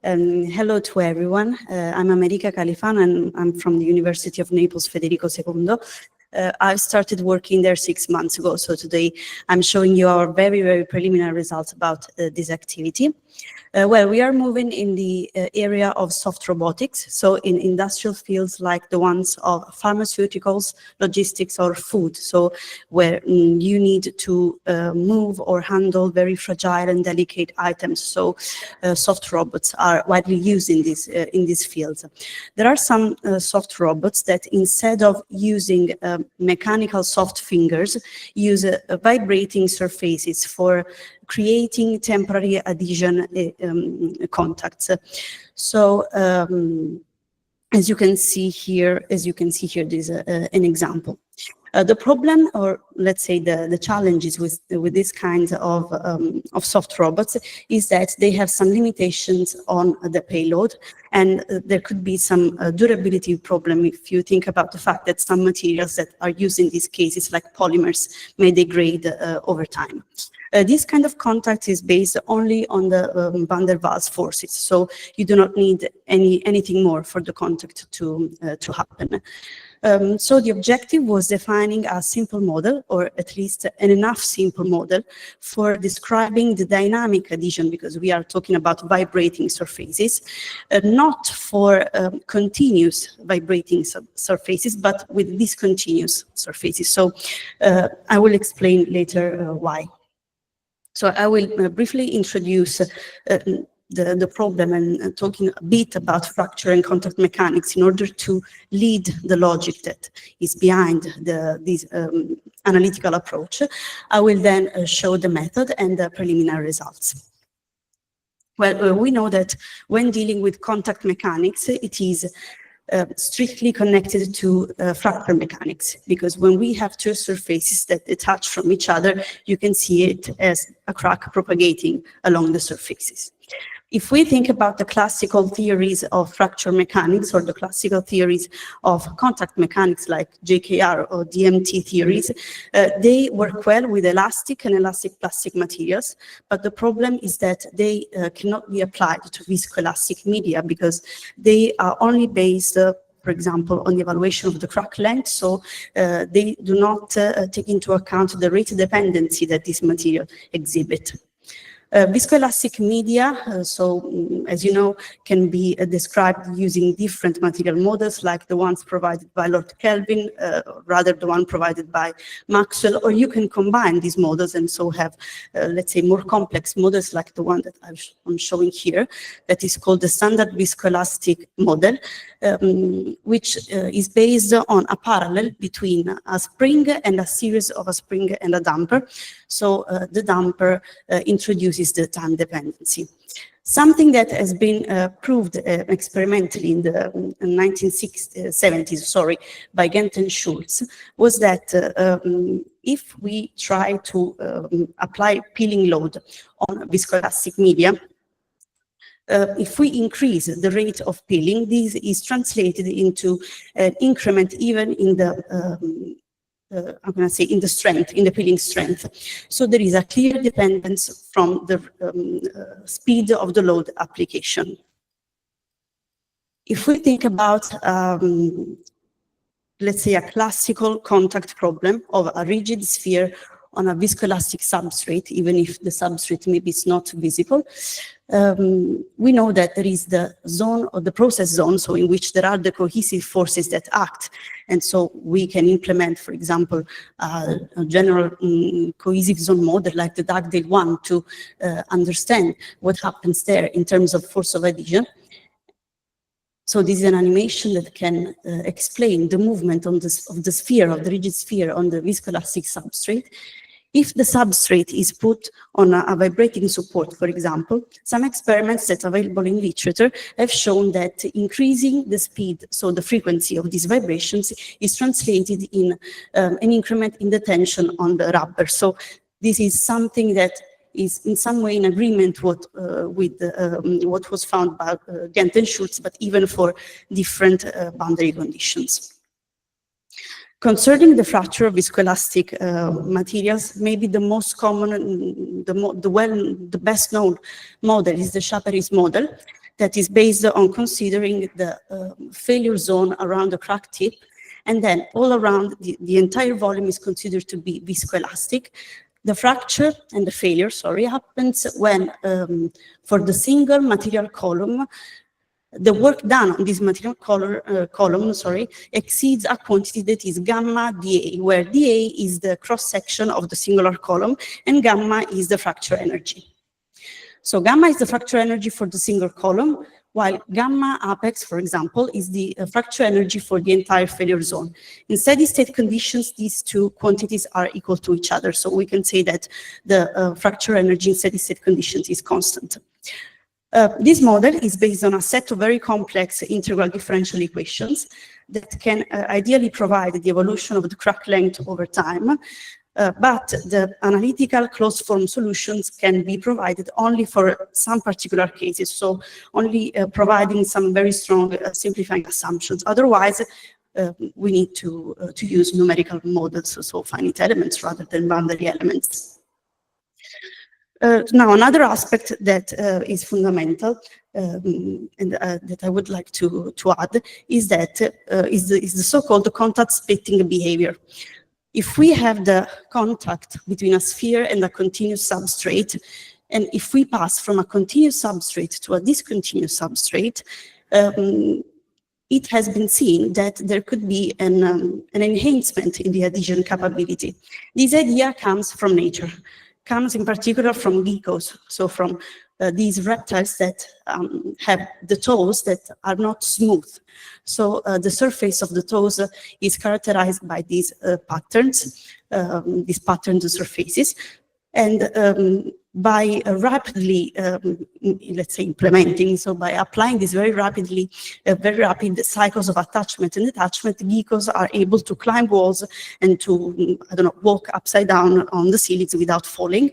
Hello to everyone. I'm America Califano and I'm from the University of Naples Federico II. I started working there 6 months ago, so today I'm showing you our very, very preliminary results about this activity. Well, we are moving in the area of soft robotics, so in industrial fields like the ones of pharmaceuticals, logistics, or food, so where you need to move or handle very fragile and delicate items, so soft robots are widely used in these fields. There are some soft robots that instead of using mechanical soft fingers, use vibrating surfaces for creating temporary adhesion contacts. So as you can see here, this is an example. The problem, or let's say the challenges with this kind of soft robots is that they have some limitations on the payload, and there could be some durability problem if you think about the fact that some materials that are used in these cases, like polymers, may degrade over time. This kind of contact is based only on the van der Waals forces, so you do not need anything more for the contact to happen. So the objective was defining a simple model, or at least an enough simple model, for describing the dynamic adhesion, because we are talking about vibrating surfaces, not for continuous vibrating surfaces, but with discontinuous surfaces. So I will explain later why. So I will briefly introduce the problem and talking a bit about fracture and contact mechanics in order to lead the logic that is behind this analytical approach. I will then show the method and the preliminary results. Well, we know that when dealing with contact mechanics, it is strictly connected to fracture mechanics, because when we have two surfaces that detach from each other, you can see it as a crack propagating along the surfaces. If we think about the classical theories of fracture mechanics or the classical theories of contact mechanics like JKR or DMT theories, they work well with elastic and elastic plastic materials, but the problem is that they cannot be applied to viscoelastic media because they are only based for example, on the evaluation of the crack length, so they do not take into account the rate dependency that this material exhibit. Viscoelastic media, as you know, can be described using different material models like the ones provided by Lord Kelvin, rather the one provided by Maxwell, or you can combine these models and so have, let's say, more complex models like the one that I'm showing here, that is called the standard viscoelastic model, which is based on a parallel between a spring and a series of a spring and a damper. So the damper introduces the time dependency. Something that has been proved experimentally in the 1970s, by Gent and Schultz, was that if we try to apply peeling load on viscoelastic media, if we increase the rate of peeling, this is translated into an increment even in the I'm going to say in the strength, in the peeling strength. So there is a clear dependence from the speed of the load application. If we think about, let's say, a classical contact problem of a rigid sphere on a viscoelastic substrate, even if the substrate maybe is not visible, we know that there is the zone or the process zone, so in which there are the cohesive forces that act. And so we can implement, for example, a general cohesive zone model like the Dugdale one to understand what happens there in terms of force of adhesion. So this is an animation that can explain the movement on of the sphere, of the rigid sphere on the viscoelastic substrate. If the substrate is put on a vibrating support, for example, some experiments that are available in literature have shown that increasing the speed, so the frequency of these vibrations, is translated in an increment in the tension on the rubber. So this is something that is in some way in agreement with what was found by Gent and Schultz, but even for different boundary conditions. Concerning the fracture of viscoelastic materials, maybe the most common, the best known model is the Chaperis model. that is based on considering the failure zone around the crack tip, and then all around the entire volume is considered to be viscoelastic. The fracture and the failure, happens when, for the single material column, the work done on this material column exceeds a quantity that is gamma dA, where dA is the cross-section of the singular column, and gamma is the fracture energy. So gamma is the fracture energy for the single column, while gamma apex, for example, is the fracture energy for the entire failure zone. In steady-state conditions, these two quantities are equal to each other, so we can say that the fracture energy in steady-state conditions is constant. This model is based on a set of very complex integral differential equations that can ideally provide the evolution of the crack length over time, but the analytical closed-form solutions can be provided only for some particular cases, so only providing some very strong simplifying assumptions. Otherwise, we need to use numerical models, so finite elements rather than boundary elements. Now, another aspect that is fundamental and that I would like to add is that is the so-called contact splitting behavior. If we have the contact between a sphere and a continuous substrate, and if we pass from a continuous substrate to a discontinuous substrate, it has been seen that there could be an enhancement in the adhesion capability. This idea comes from nature, comes in particular from geckos, so from these reptiles that have the toes that are not smooth. So the surface of the toes is characterized by these patterns, these patterned surfaces, and by rapidly, let's say, implementing, so by applying these very rapid cycles of attachment and detachment, geckos are able to climb walls and to, walk upside down on the ceilings without falling.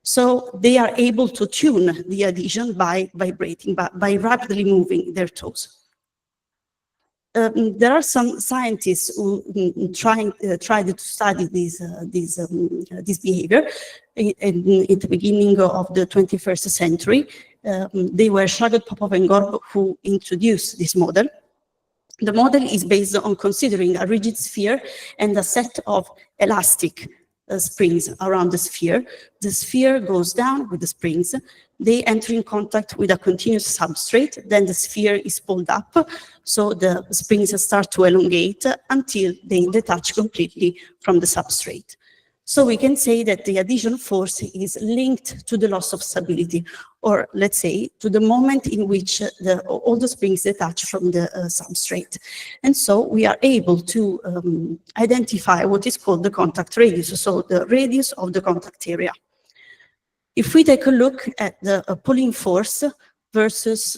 So they are able to tune the adhesion by vibrating, by rapidly moving their toes. There are some scientists who tried to study this behavior in the beginning of the 21st century. They were Shagat, Popov, and Gorb who introduced this model. The model is based on considering a rigid sphere and a set of elastic springs around the sphere. The sphere goes down with the springs. They enter in contact with a continuous substrate. Then the sphere is pulled up, so the springs start to elongate until they detach completely from the substrate. So we can say that the adhesion force is linked to the loss of stability, or let's say to the moment in which all the springs detach from the substrate. And so we are able to identify what is called the contact radius, so the radius of the contact area. If we take a look at the pulling force versus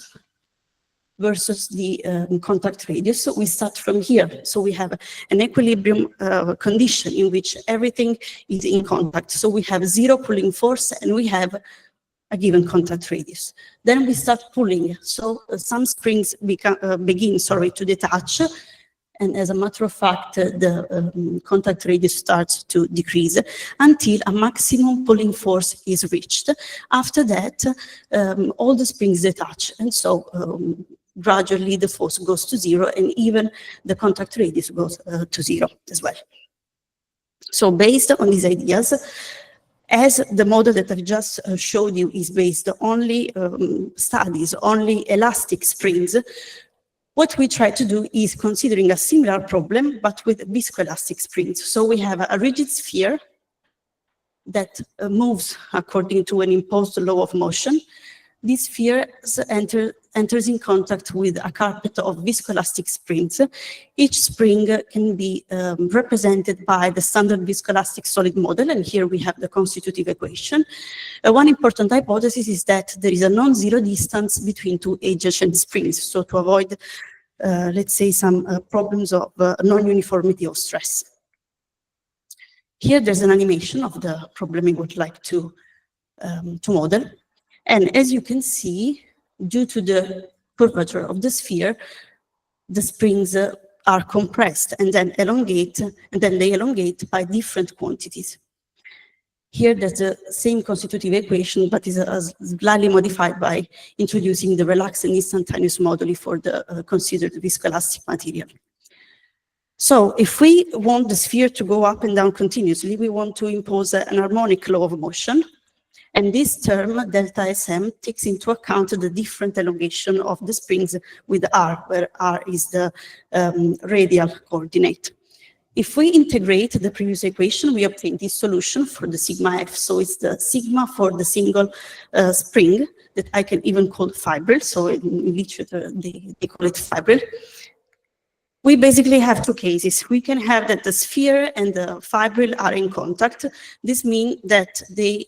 the contact radius, so we start from here. So we have an equilibrium condition in which everything is in contact. So we have zero pulling force and we have a given contact radius. Then we start pulling. So some springs begin to detach. And as a matter of fact, the contact radius starts to decrease until a maximum pulling force is reached. After that, all the springs detach. And so gradually the force goes to zero, and even the contact radius goes to zero as well. So based on these ideas, as the model that I've just showed you is based only studies, only elastic springs, what we try to do is considering a similar problem, but with viscoelastic springs. So we have a rigid sphere that moves according to an imposed law of motion. This sphere enters in contact with a carpet of viscoelastic springs. Each spring can be represented by the standard viscoelastic solid model, and here we have the constitutive equation. One important hypothesis is that there is a non-zero distance between two adjacent springs, so to avoid, let's say, some problems of non-uniformity of stress. Here there's an animation of the problem we would like to model. And as you can see, due to the curvature of the sphere, the springs are compressed and then elongate, and then they elongate by different quantities. Here, that's the same constitutive equation, but is slightly modified by introducing the relaxed and instantaneous moduli for the considered viscoelastic material. So if we want the sphere to go up and down continuously, we want to impose an harmonic law of motion. And this term, delta Sm, takes into account the different elongation of the springs with r, where r is the radial coordinate. If we integrate the previous equation, we obtain this solution for the sigma f. So it's the sigma for the single spring that I can even call fibril. So in literature, they call it fibril. We basically have two cases. We can have that the sphere and the fibril are in contact. This means that they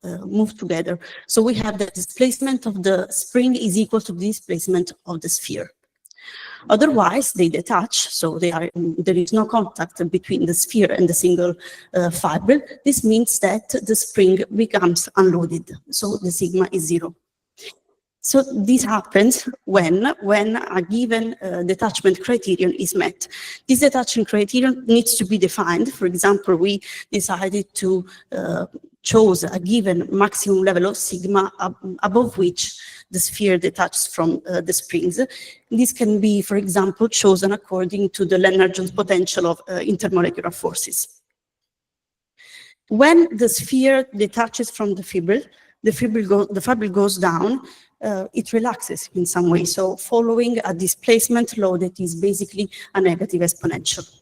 move together. So we have the displacement of the spring is equal to the displacement of the sphere. Otherwise, they detach, so there is no contact between the sphere and the single fibril. This means that the spring becomes unloaded, so the sigma is 0. So this happens when a given detachment criterion is met. This detachment criterion needs to be defined. For example, we decided to chose a given maximum level of sigma above which the sphere detaches from the springs. This can be, for example, chosen according to the Lennard-Jones potential of intermolecular forces. When the sphere detaches from the fibril, the fibril goes down, it relaxes in some way, so following a displacement law that is basically a negative exponential.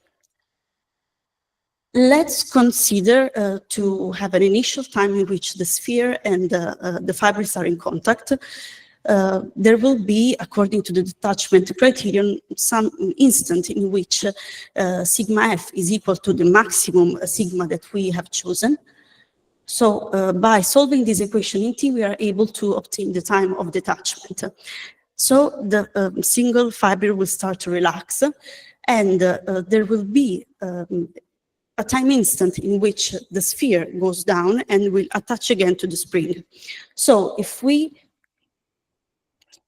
Let's consider to have an initial time in which the sphere and the fibrils are in contact. There will be, according to the detachment criterion, some instant in which sigma f is equal to the maximum sigma that we have chosen. So by solving this equation in T, we are able to obtain the time of detachment. So the single fibril will start to relax, and there will be a time instant in which the sphere goes down and will attach again to the spring. So if we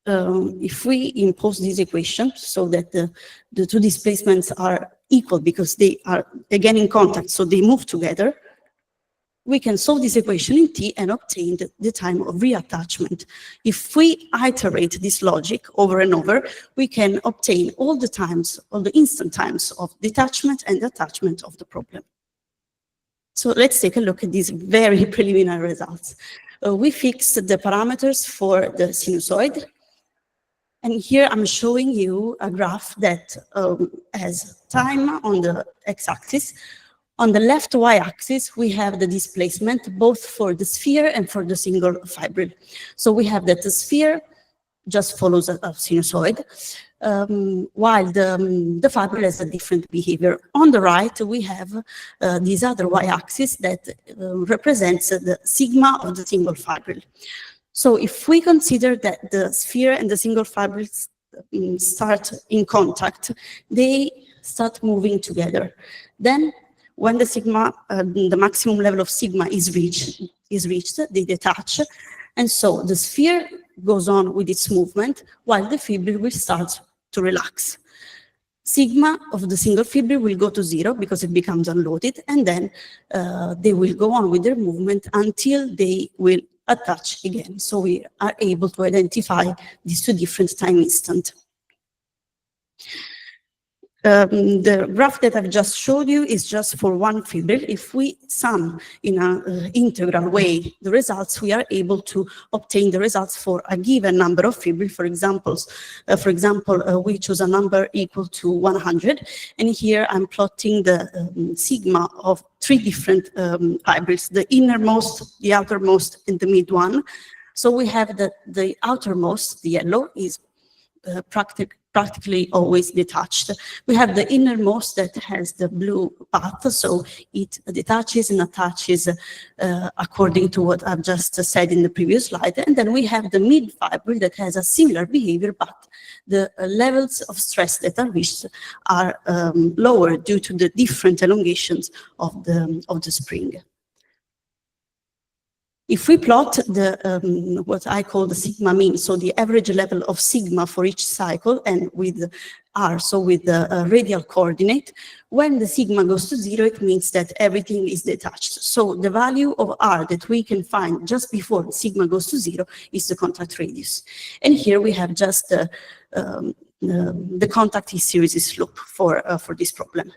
impose this equation so that the two displacements are equal because they are again in contact, so they move together, we can solve this equation in T and obtain the time of reattachment. If we iterate this logic over and over, we can obtain all the times, all the instant times of detachment and attachment of the problem. So let's take a look at these very preliminary results. We fixed the parameters for the sinusoid. And here I'm showing you a graph that has time on the x-axis. On the left y-axis, we have the displacement both for the sphere and for the single fibril. So we have that the sphere just follows a sinusoid, while the fibril has a different behavior. On the right, we have this other y-axis that represents the sigma of the single fibril. So if we consider that the sphere and the single fibrils start in contact, they start moving together. Then when the sigma, the maximum level of sigma is reached, they detach. And so the sphere goes on with its movement while the fibril will start to relax. Sigma of the single fibril will go to 0 because it becomes unloaded, and then they will go on with their movement until they will attach again. So we are able to identify these two different time instants. The graph that I've just showed you is just for one fibril. If we sum in an integral way the results, we are able to obtain the results for a given number of fibrils. For example, we choose a number equal to 100, and here I'm plotting the sigma of three different fibrils: the innermost, the outermost, and the mid one. So we have the outermost, the yellow, is practically always detached. We have the innermost that has the blue path, so it detaches and attaches according to what I've just said in the previous slide. And then we have the mid fibril that has a similar behavior, but the levels of stress that are reached are lower due to the different elongations of the spring. If we plot the what I call the sigma mean, so the average level of sigma for each cycle, and with r, so with the radial coordinate, when the sigma goes to 0, it means that everything is detached. So the value of r that we can find just before sigma goes to 0 is the contact radius. And here we have just the contact hysteresis slope for this problem.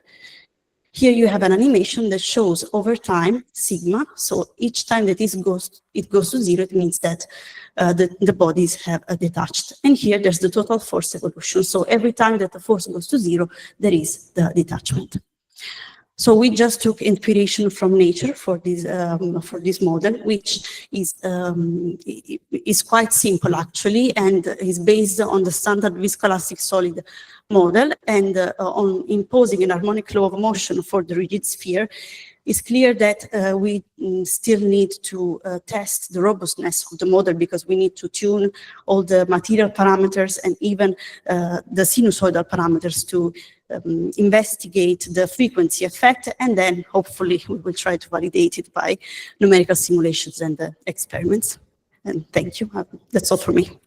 Here you have an animation that shows over time sigma. So each time that it goes to 0, it means that the bodies have detached. And here there's the total force evolution. So every time that the force goes to 0, there is the detachment. So we just took inspiration from nature for this model, which is quite simple actually, and is based on the standard viscoelastic solid model, and on imposing an harmonic law of motion for the rigid sphere. It's clear that we still need to test the robustness of the model, because we need to tune all the material parameters and even the sinusoidal parameters to investigate the frequency effect, and then hopefully we will try to validate it by numerical simulations and experiments. And thank you. That's all for me.